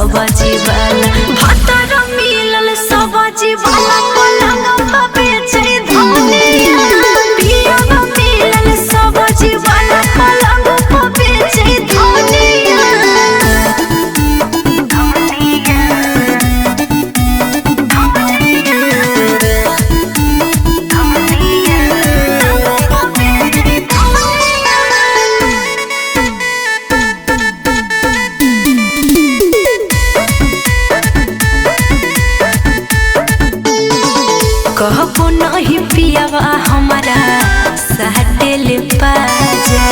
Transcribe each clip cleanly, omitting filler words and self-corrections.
सब जीवाला भातर मिलल सब जीवाला पलंग पर बेचे धनिया पिया मिलल सब जीवाला पलंग पर बेचे धनिया कहबो नहीं पियावा हमारा साटेल पाजा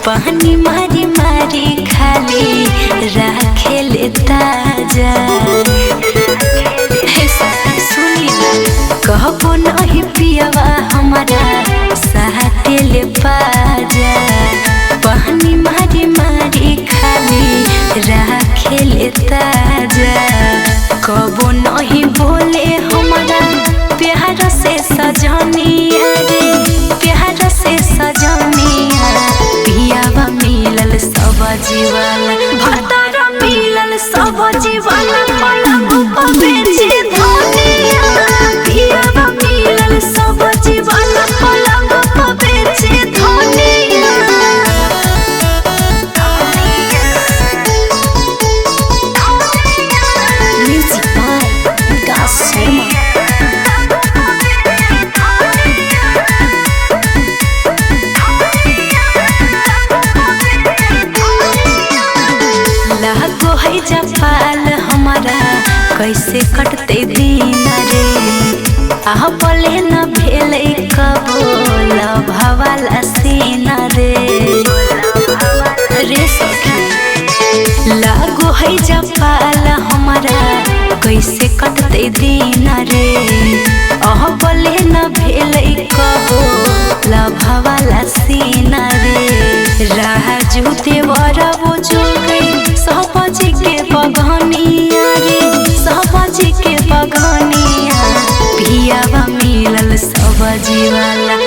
पानी मारी मारी खाली राखेल ताजा हे सुनी कहबो नहीं पियावा हमारा साटेल पाजा पानी मारी मारी खाली राखेल ताजा कबो नहीं बोले हमारा प्यार से सजनिया रे प्यार से सजनिया पियावा मिलल सब जीवाला भातर मिलल सब जीवाला पलंग पर बेचे धनिया पियावा मिलल सब जीवाला पलंग पर बेचे धनिया म्यूजिक बाय विकास शर्मा लागो है जपाल हमारा कैसे कटते दिन रे आह बोले न भेले कबो लभावाला सीना रे रे सखी लागो है जपाल हमारा कैसे कटते दिन रे आह बोले न भेले कबो लभावाला सीना रे राजू देवरा वो जो सहबाजी के बगनिया रे सहबाजी के बगनिया पियावा मिलल सब जीवाला